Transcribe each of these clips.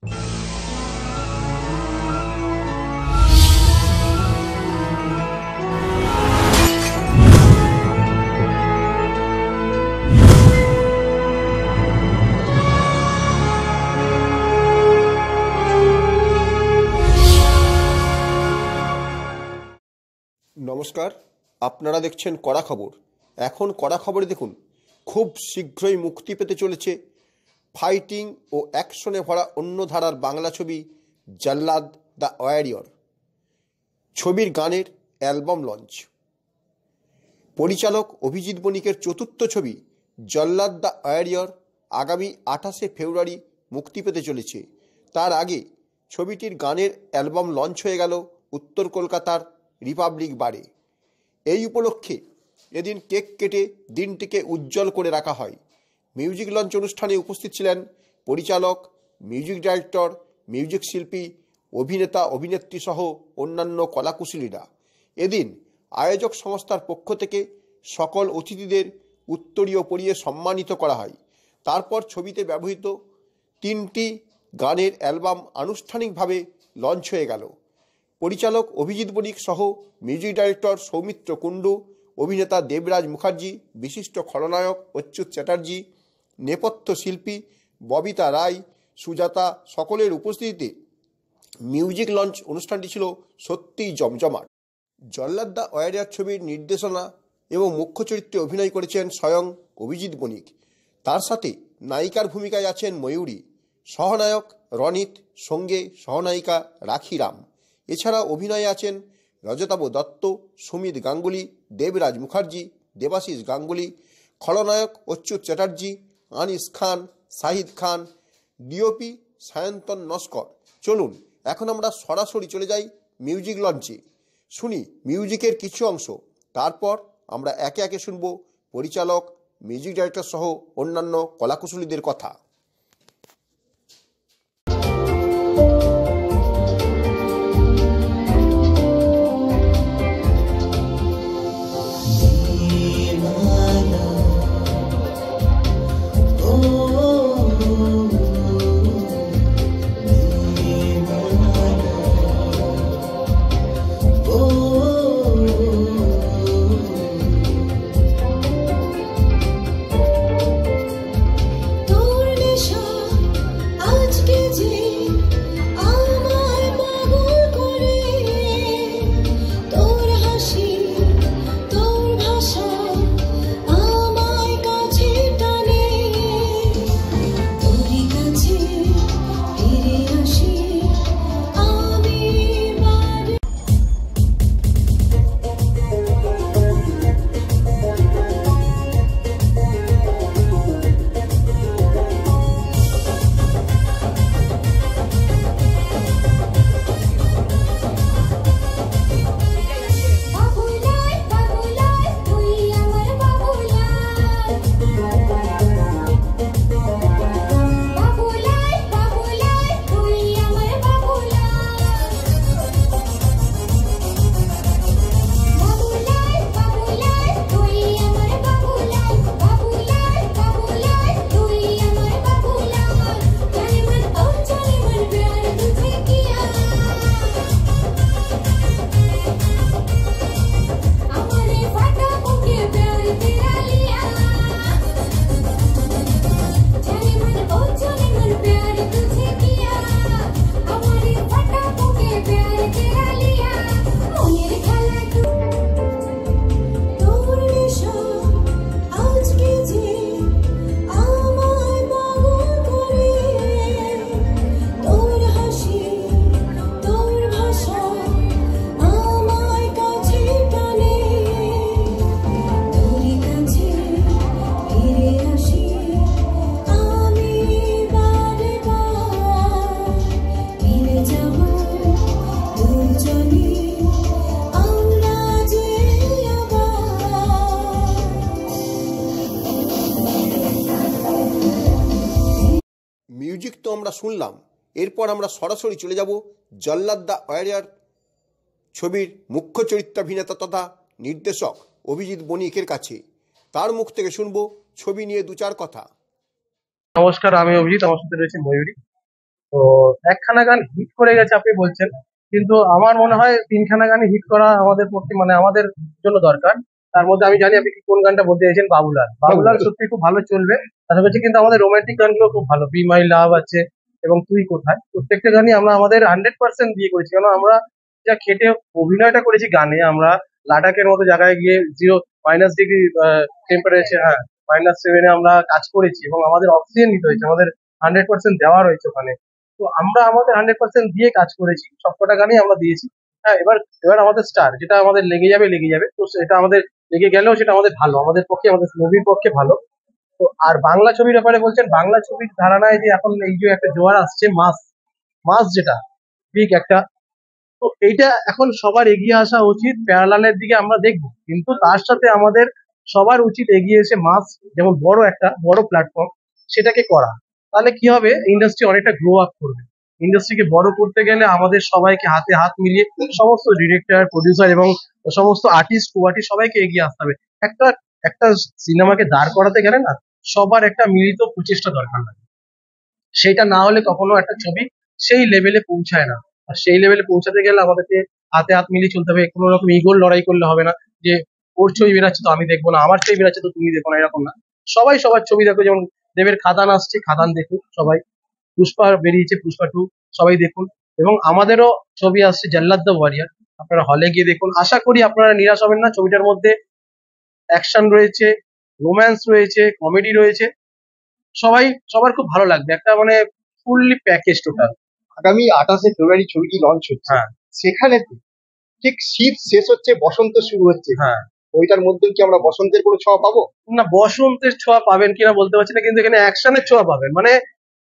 নমস্কার, আপনারা দেখছেন কড়া খবর। এখন কড়া খবরে দেখুন, খুব শীঘ্রই মুক্তি পেতে চলেছে ফাইটিং ও অ্যাকশনে ভরা অন্য ধারার বাংলা ছবি জল্লাদ দ্য ওয়ারিয়র। ছবির গানের অ্যালবাম লঞ্চ। পরিচালক অভিজিৎ বণিকের চতুর্থ ছবি জল্লাদ দ্য ওয়ারিয়র আগামী 28শে ফেব্রুয়ারি মুক্তি পেতে চলেছে। তার আগে ছবিটির গানের অ্যালবাম লঞ্চ হয়ে গেল উত্তর কলকাতার রিপাবলিক বারে। এই উপলক্ষে এদিন কেক কেটে দিনটিকে উজ্জ্বল করে রাখা হয়। মিউজিক লঞ্চ অনুষ্ঠানে উপস্থিত ছিলেন পরিচালক, মিউজিক ডাইরেক্টর, মিউজিক শিল্পী, অভিনেতা, অভিনেত্রী সহ অন্যান্য কলাকুশলীরা। এদিন আয়োজক সংস্থার পক্ষ থেকে সকল অতিথিদের উত্তরীয় পরিয়ে সম্মানিত করা হয়। তারপর ছবিতে ব্যবহৃত 3টি গানের অ্যালবাম আনুষ্ঠানিকভাবে লঞ্চ হয়ে গেল। পরিচালক অভিজিৎ বণিক সহ মিউজিক ডাইরেক্টর সৌমিত্র কুণ্ডু, অভিনেতা দেবরাজ মুখার্জি, বিশিষ্ট খলনায়ক অচ্যুত চ্যাটার্জি, নেপথ্য শিল্পী ববিতা রায়, সুজাতা সকলের উপস্থিতিতে মিউজিক লঞ্চ অনুষ্ঠানটি ছিল সত্যিই জমজমাট। জল্লাদ দ্য ওয়ারিয়র ছবির নির্দেশনা এবং মুখ্য চরিত্রে অভিনয় করেছেন স্বয়ং অভিজিৎ বণিক। তার সাথে নায়িকার ভূমিকায় আছেন ময়ূরী, সহনায়ক রনিত, সঙ্গে সহনায়িকা রাখি রাম। এছাড়া অভিনয়ে আছেন রজতাভ দত্ত, সুমিত গাঙ্গুলি, দেবরাজ মুখার্জি, দেবাশিস গাঙ্গুলি, খলনায়ক অচ্যুত চ্যাটার্জি, আনিস খান, শাহিদ খান, ডিওপি সায়ন্তন নস্কর। চলুন এখন আমরা সরাসরি চলে যাই মিউজিক লঞ্চে, শুনি মিউজিকের কিছু অংশ। তারপর আমরা একে একে শুনব পরিচালক, মিউজিক ডাইরেক্টর সহ অন্যান্য কলাকুশলীদের কথা। মিউজিক তো আমরা শুনলাম, এরপর আমরা সরাসরি চলে যাব জল্লাদ দ্য ওয়ারিয়র ছবির মুখ্য চরিত্রাভিনেতা তথা নির্দেশক অভিজিৎ বণিকের কাছে। তার মুখ থেকে শুনবো ছবি নিয়ে দু চার কথা। নমস্কার, আমি অভিজিৎ, আমার সাথে রয়েছে ময়ূরী। তো একখানা গান হিট করে গেছে আপনি বলছেন, কিন্তু আমার মনে হয় তিনখানা গানই হিট করা আমাদের পক্ষে মানে আমাদের জন্য দরকার। তার মধ্যে আমি জানি আপনি কোন গানটা বলতে চাইছেন, বাবুলাল। বাবুলাল সত্যি খুব ভালো চলবে। তার হচ্ছে কিন্তু আমাদের রোমান্টিক গানগুলো খুব ভালো, বি মাই লাভ আছে এবং তুই কোথায়, প্রত্যেকটা গানই আমরা আমাদের 100% দিয়ে করেছি। কারণ আমরা যা খেটে অভিনয়টা করেছি গানে, আমরা লাদাখের মতো জায়গায় গিয়ে -ডিগ্রি টেম্পারেচার, হ্যাঁ, -7-এ আমরা কাজ করেছি এবং আমাদের অক্সিজেন নিতে হয়েছে, আমাদের 100% দেওয়া রয়েছে ওখানে। তো আমরা আমাদের 100% দিয়ে কাজ করেছি, সবকটা গানই আমরা দিয়েছি। হ্যাঁ, এবার এবার আমাদের স্টার যেটা আমাদের লেগে যাবে লেগে যাবে, তো সেটা আমাদের লেগে গেলেও সেটা আমাদের ভালো, আমাদের পক্ষে আমাদের মুভির পক্ষে ভালো। তো আর বাংলা ছবির ব্যাপারে বলছেন, বাংলা ছবির ধারণায় যে এখন এই যে একটা জোয়ার আসছে, মাস মাস যেটা ঠিক একটা, তো এইটা এখন সবার এগিয়ে আসা উচিত, প্যারালালের দিকে আমরা দেখবো, কিন্তু তার সাথে আমাদের সবার উচিত এগিয়ে এসে মাস, যেমন বড় একটা বড় প্ল্যাটফর্ম সেটাকে করা। তাহলে কি হবে, ইন্ডাস্ট্রি অনেকটা গ্রো আপ করবে। ইন্ডাস্ট্রিকে বড় করতে গেলে আমাদের সবাইকে হাতে হাত মিলিয়ে সমস্ত ডিরেক্টর, প্রডিউসার এবং সমস্ত আর্টিস্ট, কো আর্টিস্ট সবাইকে এগিয়ে আসতে হবে। একটা একটা সিনেমাকে দাঁড় করাতে গেলে না, সবার একটা মিলিত প্রচেষ্টা দরকার লাগে। সেটা না হলে কখনো একটা ছবি সেই লেভেলে পৌঁছায় না। আর সেই লেভেলে পৌঁছাতে গেলে আমাদেরকে হাতে হাত মিলিয়ে চলতে হবে, কোনো রকম ইগোর লড়াই করলে হবে না যে ওর ছবি বেরাচ্ছে তো আমি দেখবো না, আমার ছবি বেরাচ্ছে তো তুমি দেখো না, এরকম না। সবাই সবার ছবি দেখো, যেমন দেবের খাদান আসছে, খাদান দেখুন সবাই। পুষ্পা বেরিয়েছে, পুষ্পা 2 সবাই দেখুন। এবং আমাদেরও ছবি আসছে জল্লাদ দ্য ওয়ারিয়ার, আপনারা হলে গিয়ে দেখুন। আশা করি আপনারা নিরাশ হবেন না, ছবিটার মধ্যে অ্যাকশন রয়েছে, রোম্যান্স রয়েছে, কমেডি রয়েছে, সবাই সবার খুব ভালো লাগবে, একটা মানে ফুললি প্যাকেজ টোটাল। আগামী 28শে ফেব্রুয়ারি ছবিটি লঞ্চ হচ্ছে, হ্যাঁ, সেখানে ঠিক শীত শেষ হচ্ছে, বসন্ত শুরু হচ্ছে, হ্যাঁ। ওইটার মধ্যে কি আমরা বসন্তের কোনো ছোঁয়া পাবো? না, বসন্তের ছোঁয়া পাবেন কিনা বলতে পারছি না, কিন্তু এখানে অ্যাকশনের ছোঁয়া পাবেন। মানে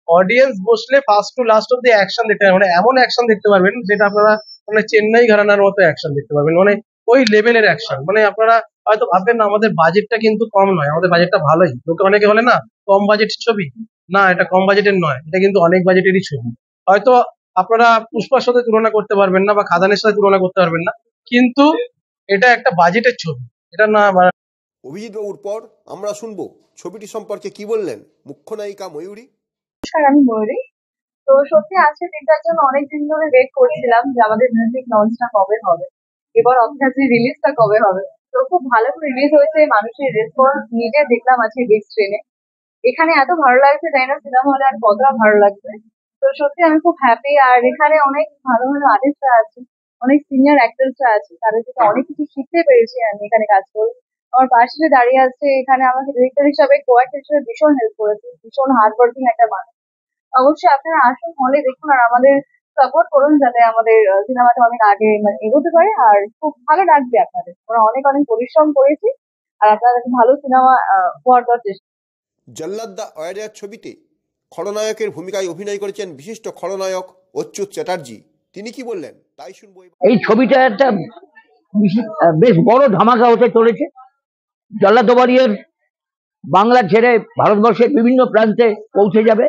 অডিয়েন্স বসলে ফার্স্ট টু লাস্ট অব্দি অ্যাকশন দেখতে পারবেন, মানে এমন অ্যাকশন দেখতে পারবেন যেটা আপনারা মানে চেন্নাই ঘরানার মতো অ্যাকশন দেখতে পারবেন, মানে ওই লেভেলের অ্যাকশন। মানে আপনারা হয়তো ভাববেন না আমাদের বাজেটটা কিন্তু কম নয়, আমাদের বাজেটটা ভালোই। লোকে অনেকে বলে না কম বাজেটের ছবি, না এটা কম বাজেটের নয়, এটা কিন্তু অনেক বাজেটেরই ছবি। হয়তো আপনারা পুষ্পার সাথে তুলনা করতে পারবেন না বা খাদানের সাথে তুলনা করতে পারবেন না, কিন্তু এটা একটা বাজেটের ছবি, এটা না। অভিজিৎ বাবুর পর আমরা শুনবো ছবিটি সম্পর্কে কি বললেন মুখ্য নায়িকা ময়ূরী। নমস্কার, আমি ময়ূরী। তো সত্যি আজকে দিনটার জন্য অনেকদিন ধরে ওয়েট করছিলাম যে আমাদের মিউজিক লঞ্চটা কবে হবে, এবার অবভিয়াসলি রিলিজটা কবে হবে। তো খুব ভালো করে রিলিজ হয়েছে, মানুষের রেসপন্স নিজে দেখলাম আজকে বিগ স্ক্রিনে। এখানে এত ভালো লাগছে, তাই না, সিনেমা হলে আর কতটা ভালো লাগবে। তো সত্যি আমি খুব হ্যাপি, আর এখানে অনেক ভালো ভালো আর্টিস্টরা আছে, অনেক সিনিয়র অ্যাক্টরসরা আছে, তাদের থেকে অনেক কিছু শিখতে পেরেছি আমি এখানে কাজ করে। আমার পাশে যে দাঁড়িয়ে আছে, এখানে আমাকে ডিরেক্টর হিসাবে, কো অ্যাক্টর হিসেবে ভীষণ হেল্প করেছে, ভীষণ হার্ড ওয়ার্কিং একটা মানুষ। অবশ্যই আপনারা আসুন, হলে দেখুন, আর আমাদের সাপোর্ট করুন যাতে আমাদের সিনেমাটা অনেক আগে মানে এগোতে পারে, আর খুব ভালো লাগবে আপনাদের। আমরা অনেক অনেক পরিশ্রম করেছি, আর আপনারা একটা ভালো সিনেমা উপহার দেওয়ার চেষ্টা। জল্লাদ দ্য ওয়ারিয়র ছবিতে খলনায়কের ভূমিকায় অভিনয় করেছেন বিশিষ্ট খলনায়ক অচ্যুত চ্যাটার্জি। তিনি কি বললেন তাই শুনবো এবার। এই ছবিটা একটা বেশ বড় ধামাকা হতে চলেছে। জল্লাদ ওয়ারিয়র বাংলা ছেড়ে ভারতবর্ষের বিভিন্ন প্রান্তে পৌঁছে যাবে,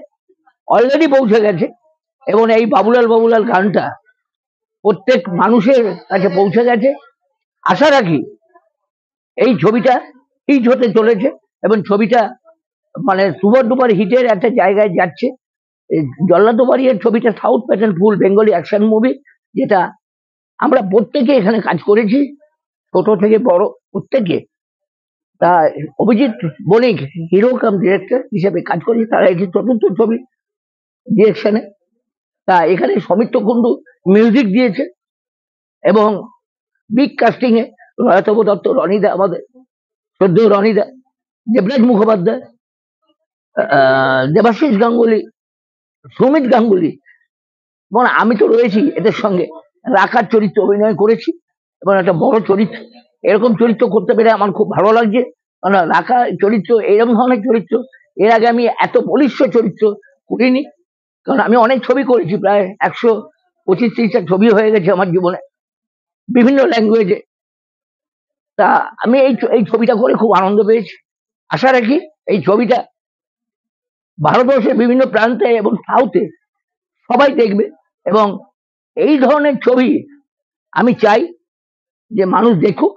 অলরেডি পৌঁছে গেছে। এবং এই বাবুলাল বাবুলাল গানটা প্রত্যেক মানুষের কাছে পৌঁছে গেছে। আশা রাখি এই ছবিটা হিট হতে চলেছে এবং ছবিটা মানে সুপার ডুপার হিটের একটা জায়গায় যাচ্ছে। এই জল্লাদ ওয়ারিয়র ছবিটা সাউথ প্যাটার্ন ফুল বেঙ্গলি অ্যাকশন মুভি, যেটা আমরা প্রত্যেকে এখানে কাজ করেছি, ছোট থেকে বড় প্রত্যেকে। তা অভিজিৎ বণিক হিরো কাম ডিরেক্টর হিসেবে কাজ করেছি, তারা এটি চতুর্থ ছবি ডিরেকশনে। তা এখানে সমিত্র কুণ্ডু মিউজিক দিয়েছে এবং বিগ কাস্টিং এ রয়তব দত্ত, রনিদা, আমাদের সদ্য রনিদা, দেবরাজ মুখোপাধ্যায়, দেবাশিস গাঙ্গুলি, সুমিত গাঙ্গুলি, এবং আমি তো রয়েছি এদের সঙ্গে। রাখার চরিত্র অভিনয় করেছি এবং একটা বড় চরিত্র, এরকম চরিত্র করতে পেরে আমার খুব ভালো লাগছে। কারণ রাখা চরিত্র, এরকম ধরনের চরিত্র এর আগে আমি এত বলিষ্ঠ চরিত্র করিনি। কারণ আমি অনেক ছবি করেছি, প্রায় 125-30টা ছবি হয়ে গেছে আমার জীবনে বিভিন্ন ল্যাঙ্গুয়েজে। তা আমি এই ছবিটা করে খুব আনন্দ পেয়েছি। আশা রাখি এই ছবিটা ভারতবর্ষের বিভিন্ন প্রান্তে এবং সাউথে সবাই দেখবে। এবং এই ধরনের ছবি আমি চাই যে মানুষ দেখুক,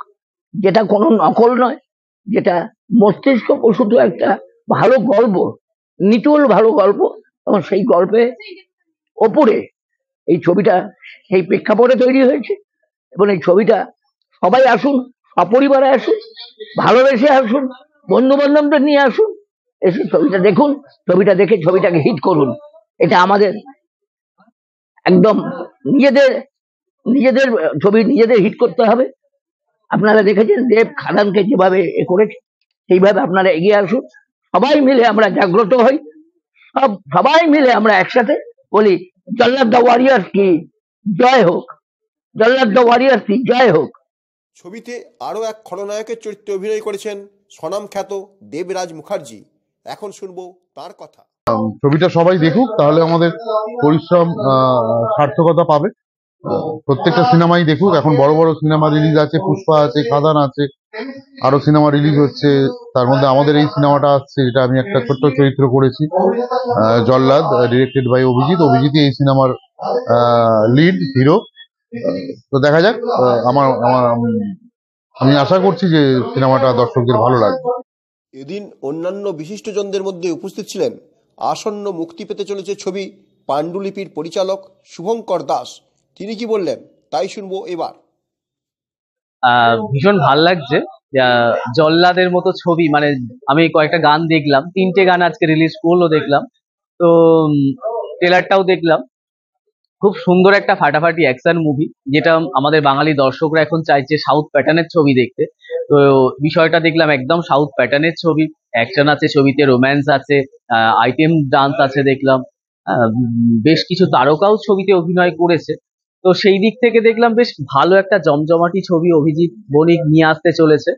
যেটা কোনো নকল নয়, যেটা মস্তিষ্ক প্রসূত একটা ভালো গল্প, নিটোল ভালো গল্প। এবং সেই গল্পে ওপরে এই ছবিটা সেই প্রেক্ষাপটে তৈরি হয়েছে, এবং এই ছবিটা সবাই আসুন, সপরিবারে আসুন, ভালোবেসে আসুন, বন্ধু বান্ধবদের নিয়ে আসুন, এসে ছবিটা দেখুন, ছবিটা দেখে ছবিটাকে হিট করুন। এটা আমাদের একদম নিজেদের নিজেদের ছবি নিজেদের হিট করতে হবে। আপনারা দেখেছেন দেব খাদানকে যেভাবে করেছে, সেইভাবে আপনারা এগিয়ে আসুন, সবাই মিলে আমরা জাগ্রত হই, সবাই মিলে আমরা একসাথে বলি জল্লাদ দ্য ওয়ারিয়র কি জয় হোক, জল্লাদ দ্য ওয়ারিয়র কি জয় হোক। ছবিতে আরও এক খলনায়কের চরিত্রে অভিনয় করেছেন স্বনামখ্যাত দেবরাজ মুখার্জি। এখন শুনবো তার কথা। ছবিটা সবাই দেখুক, তাহলে আমাদের পরিশ্রম সার্থকতা পাবে। প্রত্যেকটা সিনেমাই দেখুক, এখন বড় বড় সিনেমা রিলিজ আছে, পুষ্পা আছে, খাদান আছে, আরো সিনেমা রিলিজ হচ্ছে। তার মধ্যে আমাদের এই সিনেমাটা আসছে, যেটা আমি একটা ছোট্ট চরিত্র করেছি, জল্লাদ, ডিরেক্টেড বাই অভিজিৎই এই সিনেমার লিড হিরো। তো দেখা যাক, আমি আশা করছি যে সিনেমাটা দর্শকদের ভালো লাগবে। এদিন অন্যান্য বিশিষ্টজনদের মধ্যে উপস্থিত ছিলেন আসন্ন মুক্তি পেতে চলেছে ছবি পাণ্ডুলিপির পরিচালক শুভঙ্কর দাস। তিনি কি বললেন তাই শুনবো এবার। ভীষণ ভাল লাগছে, জল্লাদের মতো ছবি, মানে আমি কয়েকটা গান দেখলাম, 3টে গান আজকে রিলিজ করলো দেখলাম, তো ট্রেলারটাও দেখলাম। খুব সুন্দর একটা ফাটাফাটি অ্যাকশন মুভি, যেটা আমাদের বাঙালি দর্শকরা এখন চাইছে সাউথ প্যাটার্নের ছবি দেখতে। তো বিষয়টা দেখলাম একদম সাউথ প্যাটার্নের ছবি, অ্যাকশন আছে ছবিতে, রোম্যান্স আছে, আইটেম ডান্স আছে দেখলাম, বেশ কিছু তারকাও ছবিতে অভিনয় করেছে। তো সেই দিক থেকে দেখলাম বেশ ভালো একটা জমজমাটি ছবি অভিজিৎ বণিক নিয়ে আসতে চলেছে।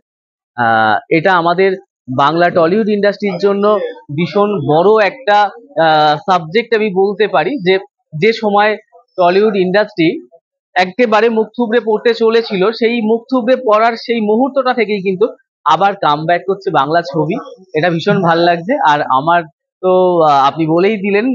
এটা আমাদের বাংলা টলিউড ইন্ডাস্ট্রির জন্য ভীষণ বড় একটা সাবজেক্ট আমি বলতে পারি, যে সময় টলিউড ইন্ডাস্ট্রি একেবারে মুখ থুবড়ে পড়তে চলেছিল, সেই মুখ থুবড়ে পড়ার সেই মুহূর্তটা থেকেই কিন্তু আবার কামব্যাক করছে বাংলা ছবি। এটা ভীষণ ভাল লাগছে। আর আমার তো আপনি বলেই দিলেন,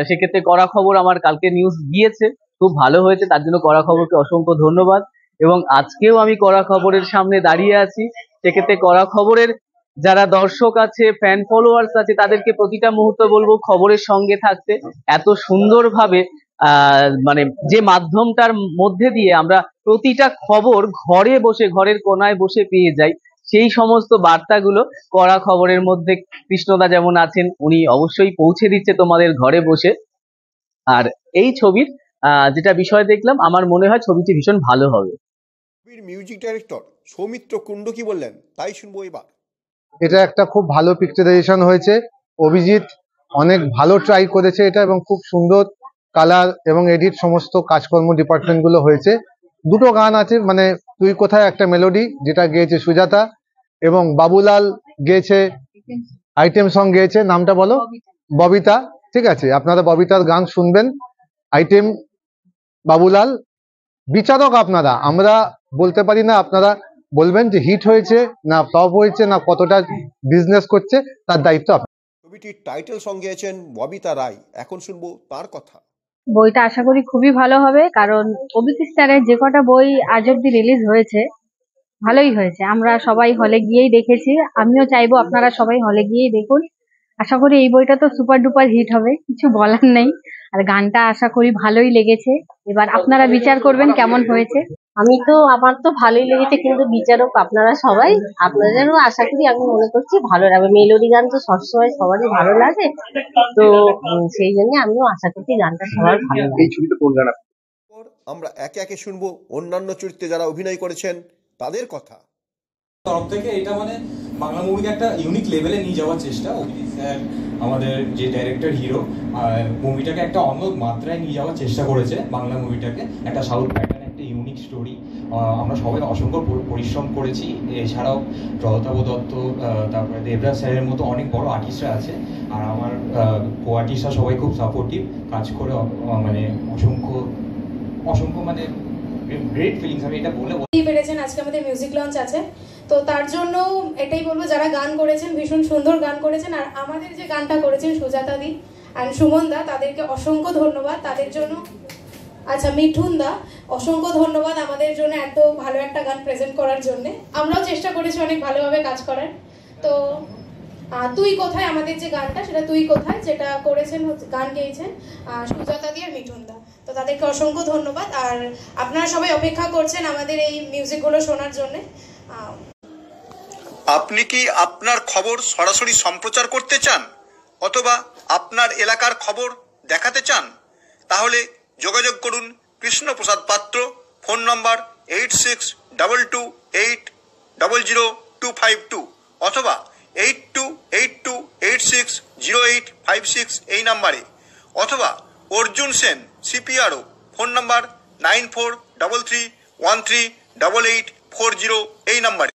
সেক্ষেত্রে কড়া খবর আমার কালকে নিউজ দিয়েছে, খুব ভালো হয়েছে, তার জন্য কড়া খবরকে অসংখ্য ধন্যবাদ। এবং আজকেও আমি কড়া খবরের সামনে দাঁড়িয়ে আছি, সেক্ষেত্রে কড়া খবরের যারা দর্শক আছে, ফ্যান ফলোয়ার্স আছে, তাদেরকে প্রতিটা মুহূর্ত বলবো খবরের সঙ্গে থাকতে। এত সুন্দরভাবে মানে যে মাধ্যমটার মধ্যে দিয়ে আমরা প্রতিটা খবর ঘরে বসে, ঘরের কোনায় বসে পেয়ে যাই, সেই সমস্ত বার্তাগুলো কড়া খবরের মধ্যে কৃষ্ণদা যেমন আছেন, উনি অবশ্যই পৌঁছে দিচ্ছে তোমাদের ঘরে বসে। আর এই ছবির যেটা বিষয় দেখলাম, আমার মনে হয় ছবিটি ভীষণ ভালো হবে। ছবির মিউজিক ডাইরেক্টর সৌমিত্র কুণ্ড কি বললেন তাই শুনবো এবার। এটা একটা খুব ভালো পিকচারাইজেশন হয়েছে, অভিজিৎ অনেক ভালো ট্রাই করেছে এটা, এবং খুব সুন্দর কালার এবং এডিট সমস্ত কাজকর্ম ডিপার্টমেন্ট গুলো হয়েছে। দুটো গান আছে, মানে তুই কোথায় একটা মেলোডি, যেটা গেয়েছে সুজাতা, এবং বাবুলাল গেয়েছে, আইটেম সং গেয়েছে, নামটা বলো, ববিতা। ঠিক আছে, আপনারা ববিতার গান শুনবেন, আইটেম বাবুলাল। বিচারক আপনারা, আমরা বলতে পারি না, আপনারা বলবেন যে হিট হয়েছে না ফ্লপ হয়েছে না কতটা বিজনেস করছে, তার দায়িত্ব আপনার। ছবিটির টাইটেল সং গেয়েছেন ববিতা রায়। এখন শুনবো তার কথা। বইটা আশা করি খুবই ভালো হবে, কারণ অভিজিৎ স্যারের যে কটা বই আজ অব্দি রিলিজ হয়েছে ভালোই হয়েছে। আমরা সবাই হলে গিয়েই দেখেছি, আমিও চাইবো আপনারা সবাই হলে গিয়েই দেখুন। আশা করি এই বইটা তো সুপার ডুপার হিট হবে, কিছু বলার নেই। আর গানটা আশা করি ভালোই লেগেছে, এবার আপনারা বিচার করবেন কেমন হয়েছে। আমার তো ভালোই লেগেছে, কিন্তু বিচারক আপনারা সবাই, আপনাদেরও আশা করি, আমি মনে করছি ভালো লাগবে। মেলোডি গান তো সবসময় সবারই ভালো লাগে, তো সেই জন্য আমিও আশা করছি গানটা সবার ভালো লাগে। এই ছবিতে কোন গান? আমরা একে একে শুনবো অন্যান্য চরিত্রে যারা অভিনয় করেছেন তাদের কথা। তরফ থেকে এটা মানে বাংলা মুভিকে একটা ইউনিক লেভেলে নিয়ে যাওয়ার চেষ্টা। অভিজিৎ স্যার আমাদের যে ডাইরেক্টর হিরো, মুভিটাকে একটা অন্য মাত্রায় নিয়ে যাওয়ার চেষ্টা করেছে। বাংলা মুভিটাকে একটা সাউথ প্যাটার্ন, একটা ইউনিক স্টোরি। আমরা সবাই অসংখ্য পরিশ্রম করেছি। এছাড়াও জলতাভ দত্ত, তারপরে দেবরাজ স্যারের মতো অনেক বড় আর্টিস্টরা আছে, আর আমার কো আর্টিস্টরা সবাই খুব সাপোর্টিভ কাজ করে, মানে অসংখ্য মানে গ্রেট ফিলিংস। আমি এটা বলতেই পেরেছেন। আজকে আমাদের মিউজিক লঞ্চ আছে, তো তার জন্য এটাই বলবো, যারা গান করেছেন ভীষণ সুন্দর গান করেছেন, আর আমাদের যে গানটা করেছেন সুজাতা দি অ্যান্ড সুমন দা, তাদেরকে অসংখ্য ধন্যবাদ তাদের জন্য। আচ্ছা, মিঠুন দা, অসংখ্য ধন্যবাদ আমাদের জন্য এত ভালো একটা গান প্রেজেন্ট করার জন্য। আমরাও চেষ্টা করেছি অনেক ভালোভাবে কাজ করার। তো তুই কোথায়, আমাদের যে গানটা সেটা তুই কোথায়, যেটা করেছেন গান গেয়েছেন সুজাতা দি আর মিঠুন দা। তো তাদেরকে অসংখ্য ধন্যবাদ। আর আপনারা সবাই অপেক্ষা করছেন আমাদের এই মিউজিকগুলো শোনার জন্য। আপনি কি আপনার খবর সরাসরি সম্প্রচার করতে চান অথবা আপনার এলাকার খবর দেখাতে চান? তাহলে যোগাযোগ করুন কৃষ্ণপ্রসাদ পাত্র, ফোন নম্বর 8622800252 অথবা 8282860856 এই নাম্বারে, অথবা অর্জুন সেন CPRO, ফোন নম্বর 9433138840 এই নাম্বারে।